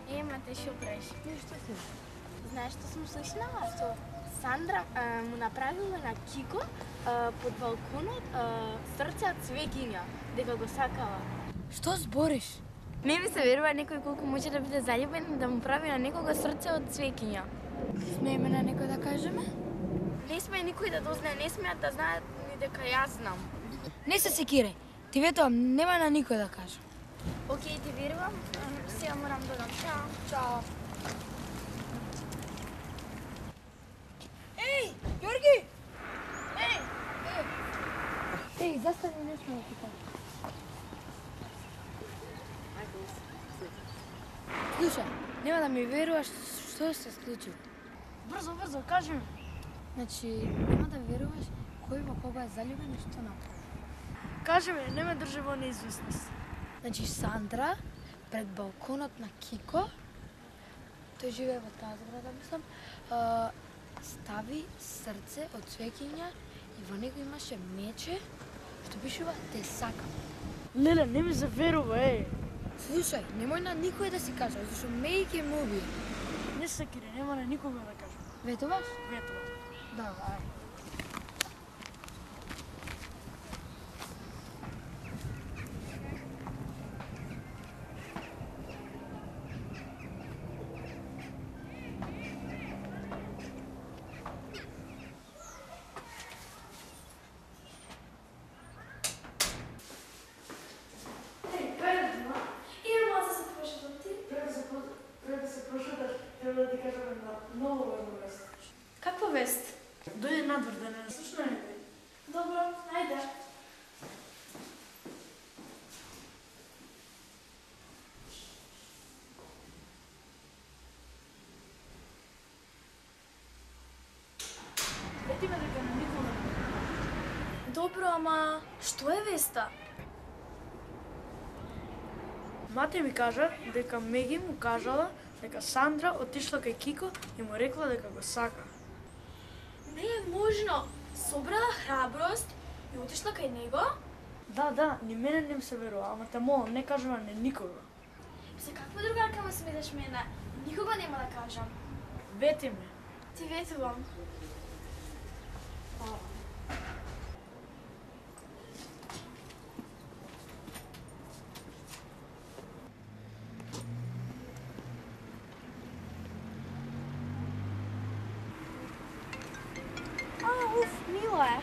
Мате, шо правиш? Ништо си. Знаеш што сум слушнала? Што Сандра му направила на Кико под балконот срце од цвеќиња, дека го сакала. Што збориш? Не ми се верува некој колку може да биде заљубен да му прави на некого срце од цвеќиња. Смееме на некој да кажеме? Не сме никој да дознае, не смеат да знаат ни дека јас знам. Не се секирај. Ти ветувам, нема на никој да кажа. Океј, ти верувам. Сега морам да дам. Чао. Чао. Еј, Јорги! Еј, застани нешто да ти кажам. Слушај, нема да ми веруваш што се случи. Брзо, кажи ми. Значи, нема да веруваш кој во кого е заљубен и што направи. Кажи ми, не ме држи во неизвестност. Значи, Сандра, пред балконот на Кико, тој живее во таа зграда, мислам, стави срце од цвеќиња и во него имаше мече, што пишува "Те сакам". Леле, не ми заверува, Слушај, немој на никој да си кажа, зашто Меј ќе ме убие. Не се кири, нема на никога да кажам. Ветуваш? Ветува. Да, ај. Пред да се прошеташ, треба да ти кажам една многу важна вест. Каква вест? Дојде надвор да не слушна никој. Добро, ајде. Вети ме дека на никога. Добро, ама што е веста? Мате ми кажа дека Меги му кажала дека Сандра отишла кај Кико и му рекла дека го сака. Не е можно. Собрала храброст и отишла кај него? Да, ни мене не ми се верува, ама те молам, не кажува не никога. За каква другарка ме сметаш мене? Никога нема да кажам. Вети ме. Ти ветувам. Мила е.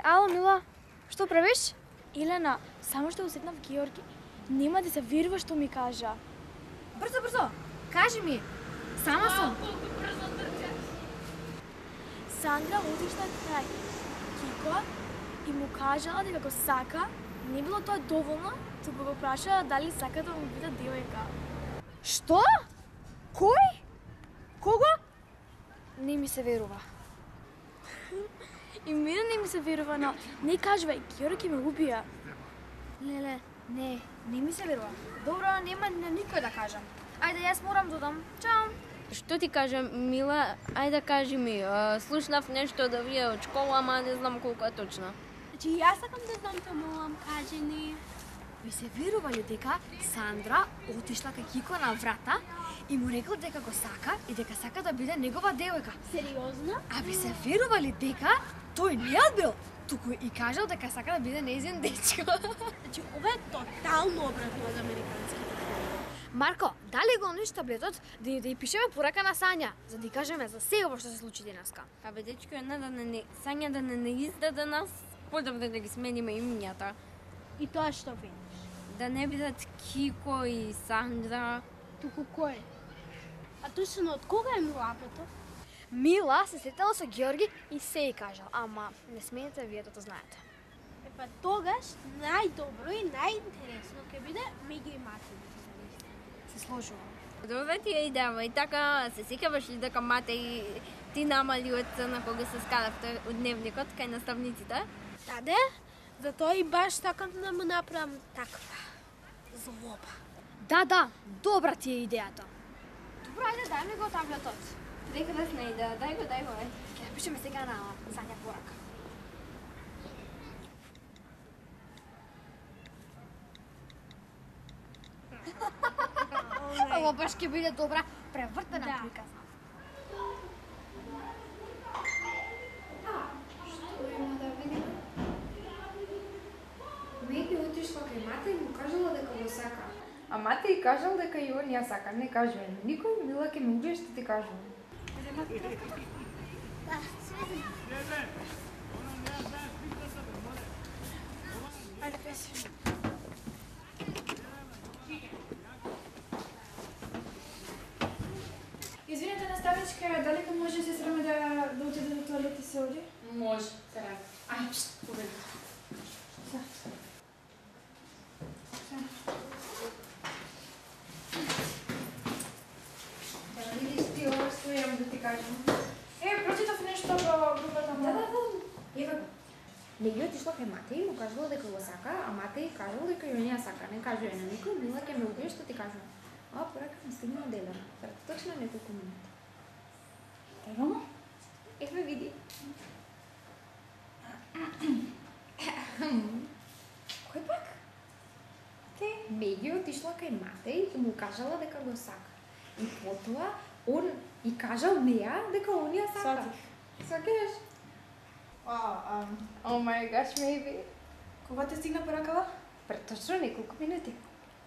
Ало, Мила, што правиш? Елена, само што усетнав Георги. Нема да се верува што ми кажа. Брзо, кажи ми. Сама сум. Сандра отишла кај Кико и му кажала дека го сака. Не било тоа доволно, туку го прашала дали сака да му биде девојка. Што? Кој? Кого? Не ми се верува. И мене не ми се верува, но не кажувај, Георги ме убија. Леле, не ми се верува. Добро, нема на никој да кажам. Ајде, јас морам да одам. Чао. Што ти кажам, Мила? Ајде кажи ми, слушнав нешто да вие од школа, ама не знам колку е точно. Значи, јас сакам да знам, те молам, кажи ни. Ви се верува ли дека Сандра отишла кај Кико на врата и му рекла дека го сака и дека сака да биде негова девојка? Сериозно? А ви се верува ли дека тој не ја одбил, туку и кажал дека сака да биде нејзин дечко? Значи, ова е тотално обратно од американските. Марко, дали го ониш таблетот да ја пишеме порака на Сања, за да ја кажеме за сега што се случи денеска? Абе, дечко, една да не Сања да не издаде нас, подобро да ги смениме имињата. И тоа што видиш? Да не бидат Кико и Сандра. Туку кој? А точно од кога е млапето? Мила се сетела со Георги и се ја кажал, ама не смеете вие да знаете. Па тогаш најдобро и најинтересно ќе биде Меги и Мати. Се сложувам. Добра ти е идеја, и така се сеќаваш ли дека мате и ти намали од на кога се скаравте од дневникот кај наставниците? Таде, затоа и баш сакам да му направам таква злоба. Да, добра ти е идејата. Добро, ајде, дај ми го таблетот. Дека да сне идеја, дај го. Ќе напишеме сега на Сања порака. Ова баш ќе биде добра превртена приказна. Што има да видиме? Меги отишла кај мата и му кажала дека го сака. А мата и кажал дека и он ја сака, не кажува на никој, Мила ќе ме убие што ти кажувам. Ајде, песи. Извинете, наставничка, дали може сестра да отиде до тоалет и се оди? Може, сега. Ај, победи. Да видиш ти ова што имам да ти кажам. Прочитав нешто во групата на... Да. Ева го. Неги отишла кај мата и му кажала дека го сака, а мата и кажала дека ја не ја сака. Не кажува на никој, Мила ќе ме убие што ти кажувам. Ова порака ми стигна одделена, пред точно неколку минути. Требамо? Ева види. Кој пак? Меги отишла кај мата и му кажала дека го сака. И потоа он и кажал неа дека он ја сака. Сваќаш? Oh my gosh, maybe. Кога те стигна поракава? Пред точно неколку минути.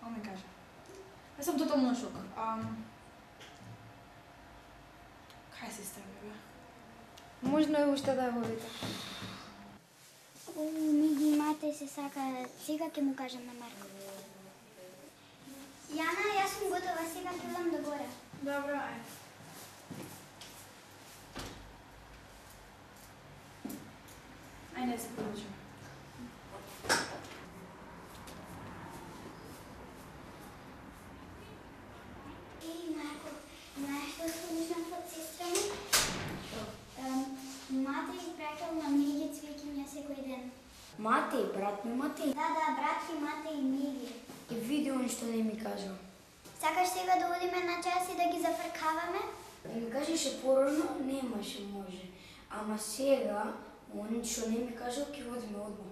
О, ми кажа. Јас сум тотално на шок. Кај се стави, бе? Можно е уште да го види. Миги мате се сака, сега ќе му кажам на Марко. Јана, јас сум готова, сега ќе идам до горе. Добро, ајде. Ајде се продолжиме. Еј, Марко, знаеш што слушнав од сестра ми? Мате испраќал на Миги цвеќиња секој ден. Матеј, брат ми Матеј. Да, брат ми Мате и Миги. И види он што не ми кажа. Сакаш сега да одиме на час и да ги зафркаваме? Да ми кажеше порано, немаше може. Ама сега, он што не ми кажал, ќе одиме одма.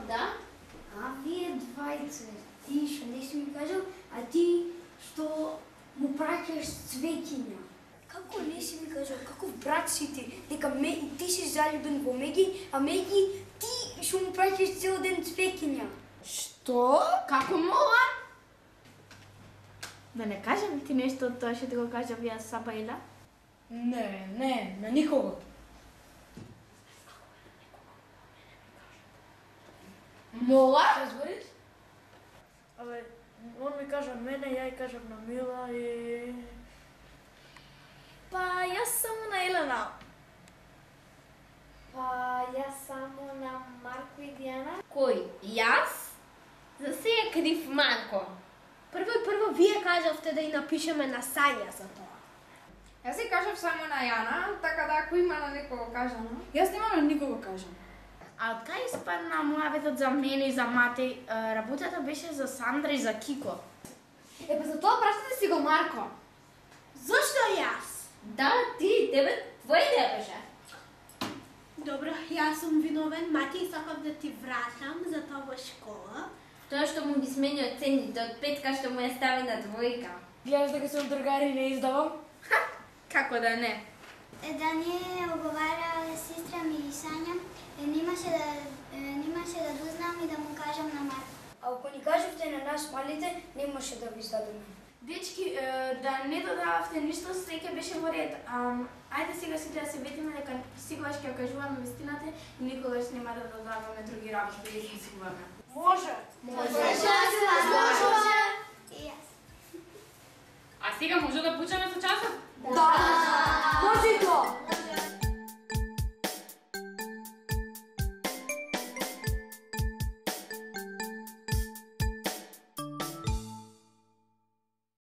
Да? А вие двајца, ти што не си ми кажал, а ти што му праќаш цвеќиња. Како не си ми кажал, каков брат си ти, дека ти си залюбен во Меги, а Меги ти што му праќаш цел ден цвеќиња. Што? Како мога? Да не кажам ти нешто од тоа што ти го кажав јас Сабаила? Не, на никого. Мола? Разбориш? Абе, он ми кажа мене, ја и кажав на Мила и... Па, јас само на Елена. Па, јас само на Марко и Дијана. Кој? Јас? За се е крив Марко. Прво вие кажавте да и напишеме на Сања за тоа. Јас си кажав само на Јана, така да ако има на некого кажано. Јас немам на никого кажам. А од кај испадна муабетот за мене и за Матеј? Работата беше за Сандра и за Кико. Епа за тоа прашате си го Марко. Зошто јас? Да, ти, тебе, твоја идеја беше. Добро, јас сум виновен. Мати, сакав да ти вратам за тоа во школа. Тоа што му ги смени оцените од 5 што му ја стави на 2. Гледаш дека сум другари не издавам? Како да не? Да не оговара сестра ми и Сања, немаше да дознам и да му кажам на Марко. А ако ни кажавте на нас малите, немаше да ви издадеме. Дечки, да не додававте ништо, среќа беше во ред. Ајде сега сите да се ветиме дека сигураш ќе кажуваме вистината и никогаш нема да додаваме други работи, да ги сигураме. Може. И јас. А сега може да почнеме со часот? Да.